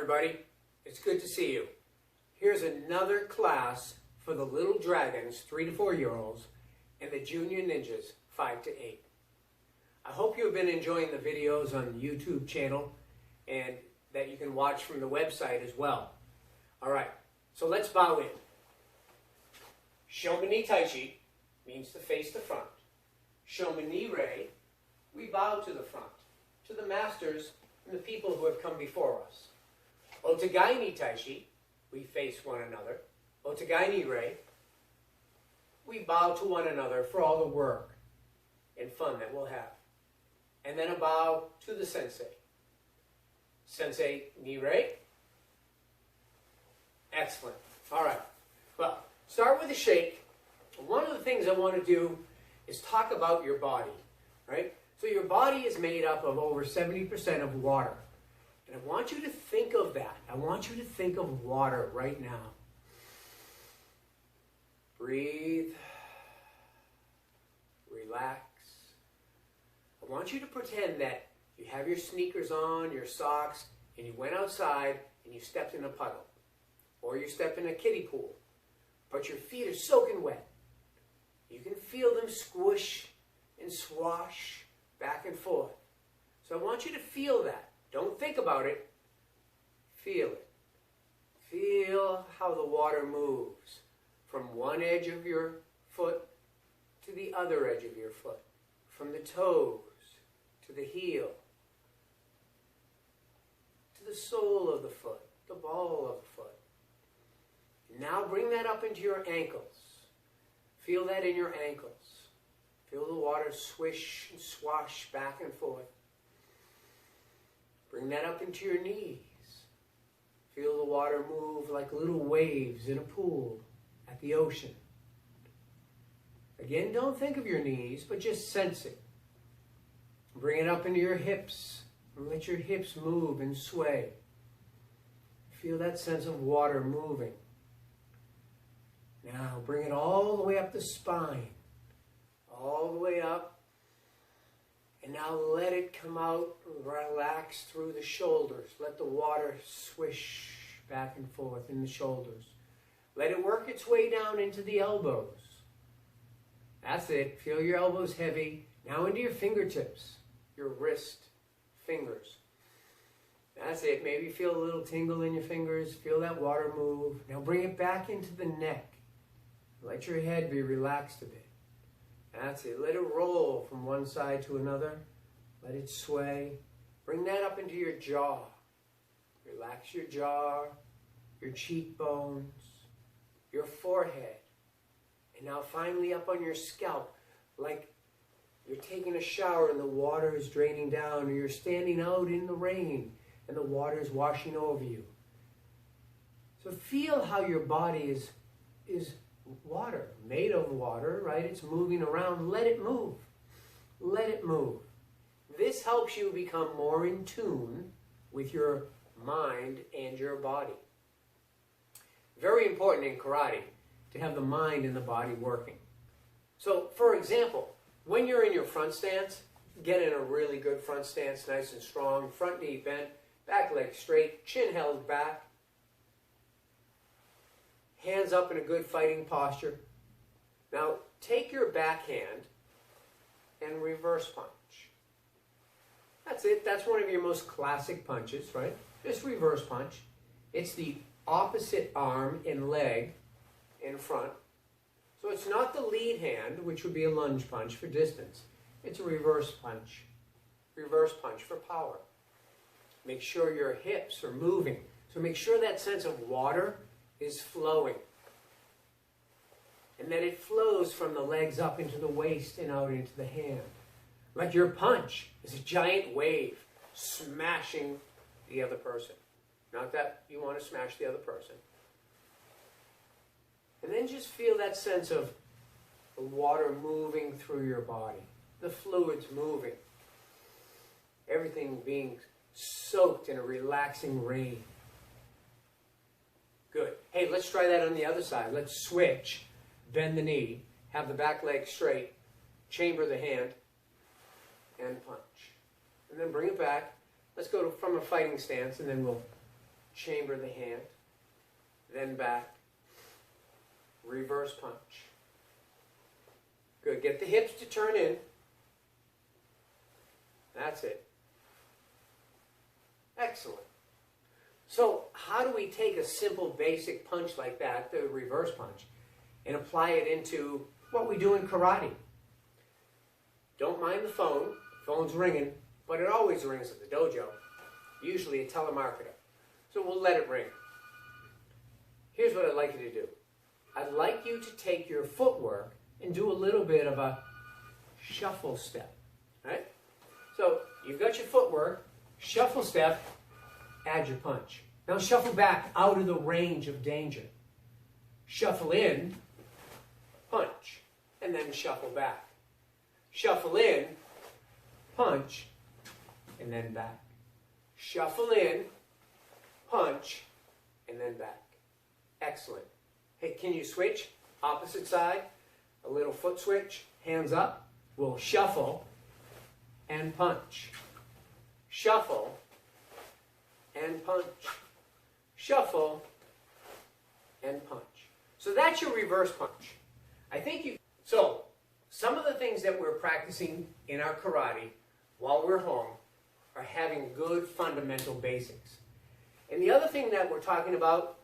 everybody. It's good to see you. Here's another class for the little dragons, 3 to 4 year olds, and the junior ninjas, 5 to 8. I hope you've been enjoying the videos on the YouTube channel and that you can watch from the website as well. All right, so let's bow in. Shomini Taishi means to face the front. Shomini Rei, we bow to the front, to the masters and the people who have come before us. Otagai ni Taishi, we face one another. Otagai ni Rei, we bow to one another for all the work and fun that we'll have. And then a bow to the sensei. Sensei ni Rei. Excellent. All right. Well, start with a shake. One of the things I want to do is talk about your body, right? So your body is made up of over 70% of water. And I want you to think of that. I want you to think of water right now. Breathe. Relax. I want you to pretend that you have your sneakers on, your socks, and you went outside and you stepped in a puddle. Or you stepped in a kiddie pool. But your feet are soaking wet. You can feel them squish and swash back and forth. So I want you to feel that. Don't think about it. Feel it. Feel how the water moves from one edge of your foot to the other edge of your foot. From the toes to the heel. To the sole of the foot. The ball of the foot. Now bring that up into your ankles. Feel that in your ankles. Feel the water swish and swash back and forth. Bring that up into your knees. Feel the water move like little waves in a pool at the ocean. Again, don't think of your knees, but just sense it. Bring it up into your hips. And let your hips move and sway. Feel that sense of water moving. Now bring it all the way up the spine. All the way up. And now let it come out, relax through the shoulders. Let the water swish back and forth in the shoulders. Let it work its way down into the elbows. That's it. Feel your elbows heavy. Now into your fingertips, your wrist, fingers. That's it. Maybe feel a little tingle in your fingers. Feel that water move. Now bring it back into the neck. Let your head be relaxed a bit. That's it. Let it roll from one side to another. Let it sway. Bring that up into your jaw. Relax your jaw, your cheekbones, your forehead. And now finally up on your scalp, like you're taking a shower and the water is draining down, or you're standing out in the rain and the water is washing over you. So feel how your body is water, made of water, right? It's moving around. Let it move. Let it move. This helps you become more in tune with your mind and your body. Very important in karate to have the mind and the body working. So, for example, when you're in your front stance, get in a really good front stance, nice and strong, front knee bent, back leg straight, chin held back, hands up in a good fighting posture. Now, take your backhand and reverse punch. That's it. That's one of your most classic punches, right? Just reverse punch. It's the opposite arm and leg in front. So it's not the lead hand, which would be a lunge punch for distance. It's a reverse punch. Reverse punch for power. Make sure your hips are moving. So make sure that sense of water is flowing. And that it flows from the legs up into the waist and out into the hand. Like your punch is a giant wave smashing the other person. Not that you want to smash the other person. And then just feel that sense of the water moving through your body. The fluids moving. Everything being soaked in a relaxing rain. Good. Hey, let's try that on the other side. Let's switch. Bend the knee. Have the back leg straight. Chamber the hand. And punch. And then bring it back. Let's go from a fighting stance, and then we'll chamber the hand, then back, reverse punch. Good. Get the hips to turn in. That's it. Excellent. So how do we take a simple basic punch like that, the reverse punch, and apply it into what we do in karate? Don't mind the phone. The phone's ringing, but it always rings at the dojo. Usually a telemarketer. So we'll let it ring. Here's what I'd like you to do. I'd like you to take your footwork and do a little bit of a shuffle step. Right? So you've got your footwork, shuffle step, add your punch. Now shuffle back out of the range of danger. Shuffle in, punch, and then shuffle back. Shuffle in, punch, and then back. Shuffle in, punch, and then back. Excellent. Hey, can you switch? Opposite side, a little foot switch, hands up. We'll shuffle and punch. Shuffle and punch. Shuffle and punch. So that's your reverse punch. So some of the things that we're practicing in our karate while we're home are having good fundamental basics. And the other thing that we're talking about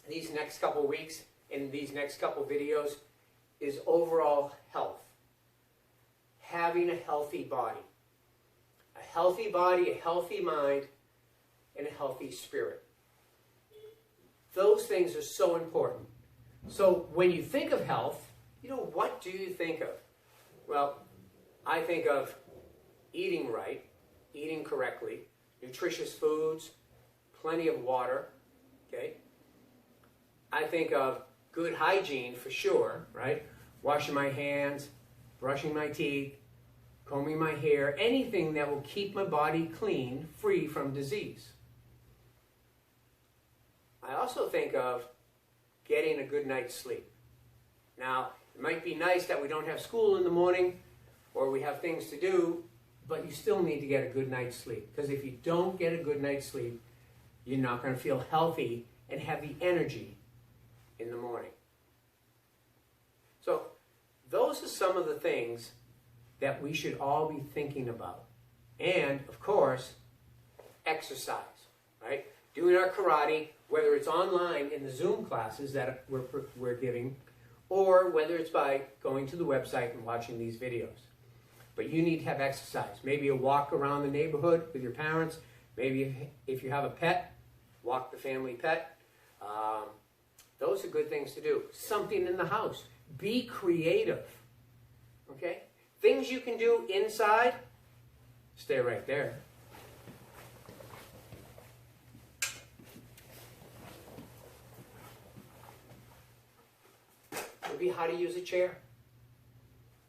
these next couple weeks, in these next couple videos, is overall health. Having a healthy body. A healthy body, a healthy mind, and a healthy spirit. Those things are so important. So when you think of health, what do you think of? Well, I think of eating right, eating correctly, nutritious foods, plenty of water, okay? I think of good hygiene for sure, right? Washing my hands, brushing my teeth, combing my hair, anything that will keep my body clean, free from disease. I also think of getting a good night's sleep. Now, it might be nice that we don't have school in the morning or we have things to do, but you still need to get a good night's sleep. Because if you don't get a good night's sleep, you're not going to feel healthy and have the energy in the morning. So, those are some of the things that we should all be thinking about. And, of course, exercise, right? Doing our karate, whether it's online in the Zoom classes that we're giving, or whether it's by going to the website and watching these videos. But you need to have exercise. Maybe a walk around the neighborhood with your parents. Maybe if you have a pet, walk the family pet. Those are good things to do. Something in the house. Be creative. Okay? Things you can do inside, stay right there. Maybe how to use a chair.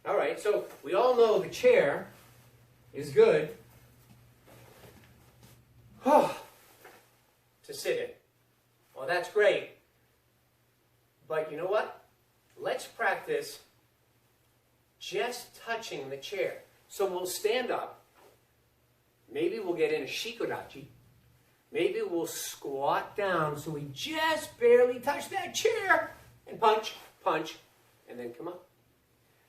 All right, so we all know the chair is good to sit in. Well, that's great. But you know what? Let's practice just touching the chair. So we'll stand up. Maybe we'll get in a shikodachi. Maybe we'll squat down so we just barely touch that chair and punch, punch, and then come up.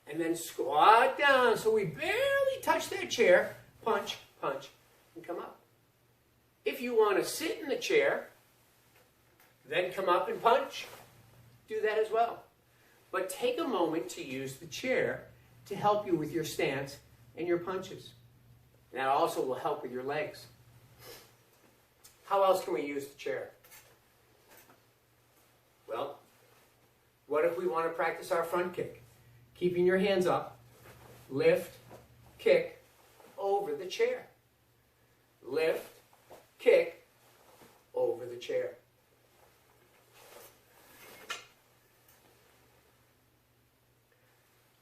And then squat down so we barely touch that chair, punch, punch, and come up. If you want to sit in the chair, then come up and punch, do that as well. But take a moment to use the chair to help you with your stance and your punches. That also will help with your legs. How else can we use the chair? Well, what if we want to practice our front kick? Keeping your hands up, lift, kick, over the chair. Lift, kick, over the chair.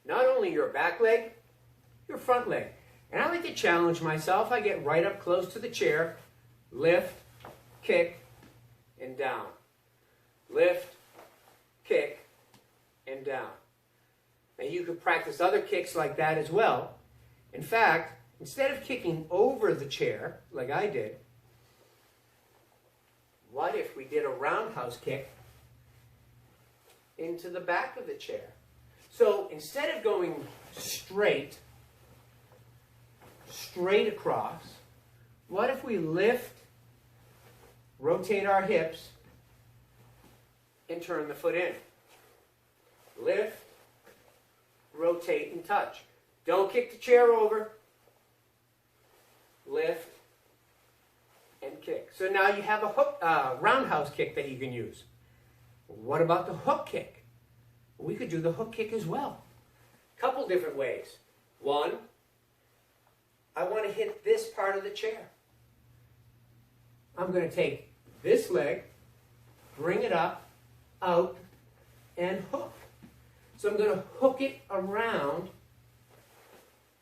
Not only your back leg, your front leg. And I like to challenge myself. I get right up close to the chair, lift, kick, and down. Lift, kick, and down. Now you could practice other kicks like that as well. In fact, instead of kicking over the chair, like I did, we did a roundhouse kick into the back of the chair. So instead of going straight across, what if we lift, rotate our hips, and turn the foot in? Lift, rotate, and touch. Don't kick the chair over. Lift, and kick. So now you have a roundhouse kick that you can use. What about the hook kick? We could do the hook kick as well. Couple different ways. One, I want to hit this part of the chair. I'm going to take this leg, bring it up, out, and hook. So I'm going to hook it around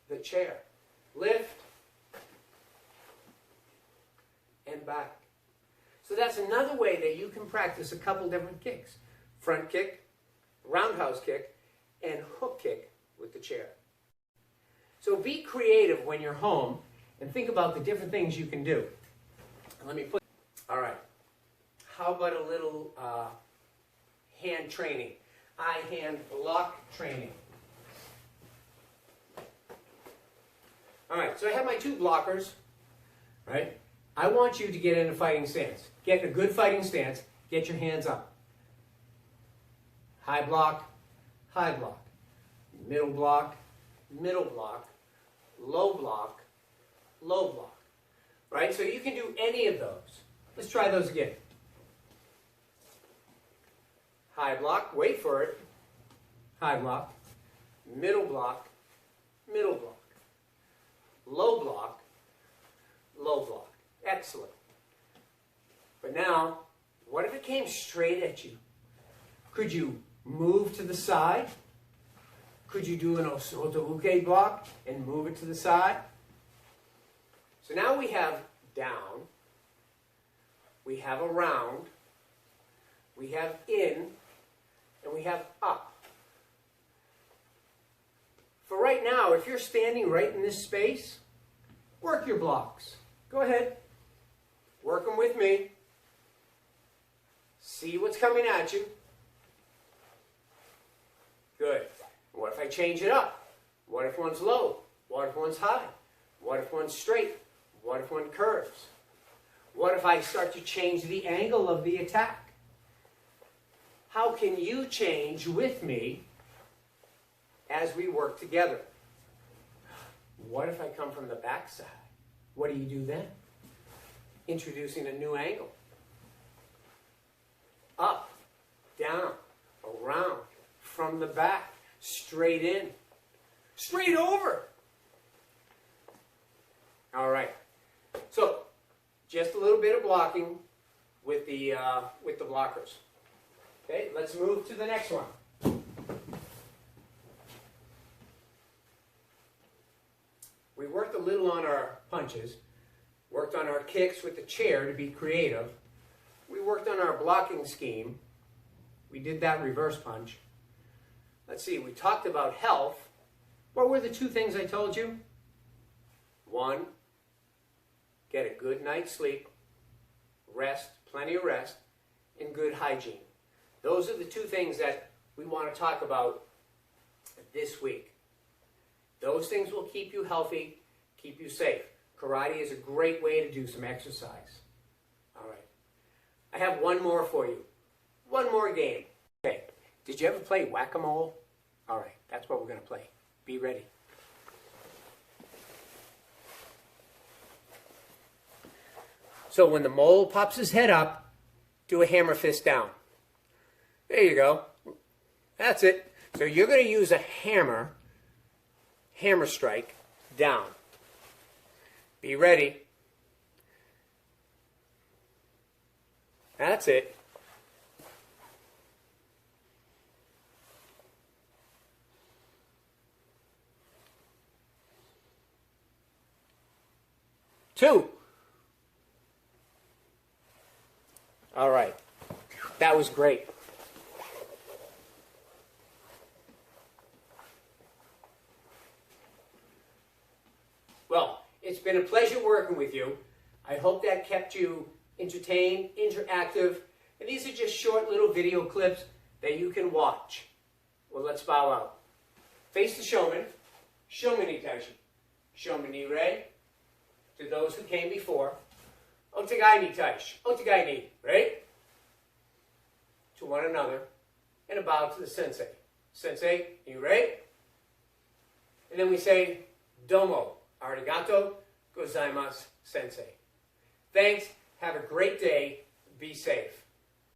the chair. Lift, and back. So that's another way that you can practice a couple different kicks. Front kick, roundhouse kick, and hook kick with the chair. So be creative when you're home and think about the different things you can do. Let me put, all right, how about a little hand training? Eye hand block training. All right, so I have my two blockers, right? I want you to get in a fighting stance. Get in a good fighting stance. Get your hands up. High block, middle block, low block, low block. Right? So you can do any of those. Let's try those again. High block, wait for it. High block, middle block, low block, low block. Excellent. But now, what if it came straight at you? Could you move to the side? Could you do an osoto uke block and move it to the side? So now we have down, we have around, we have in, and we have up. For right now, if you're standing right in this space, work your blocks. Go ahead. Work them with me. See what's coming at you. Good. What if I change it up? What if one's low? What if one's high? What if one's straight? What if one curves? What if I start to change the angle of the attack? How can you change with me as we work together? What if I come from the backside? What do you do then? Introducing a new angle. Up, down, around, from the back, straight in, straight over. All right. So, just a little bit of blocking with the blockers. Okay, let's move to the next one. We worked a little on our punches. Worked on our kicks with the chair to be creative. We worked on our blocking scheme. We did that reverse punch. Let's see, we talked about health. What were the two things I told you? One, get a good night's sleep, rest, plenty of rest, and good hygiene. Those are the two things that we want to talk about this week. Those things will keep you healthy, keep you safe. Karate is a great way to do some exercise. All right. I have one more for you. One more game. Okay. Did you ever play whack-a-mole? All right. That's what we're going to play. Be ready. So when the mole pops his head up, do a hammer fist down. There you go. That's it. So you're going to use a hammer strike down. Be ready. That's it. Two. All right. That was great. Well, it's been a pleasure working with you. I hope that kept you entertained, interactive, and these are just short little video clips that you can watch. Well, let's bow out. Face the showman. Showman ni tashi. Showman ni re. To those who came before. Otagai ni tashi. Otagai ni re. To one another. And a bow to the sensei. Sensei, ni re. And then we say, domo, arigato, gozaimasu, sensei. Thanks. Have a great day. Be safe.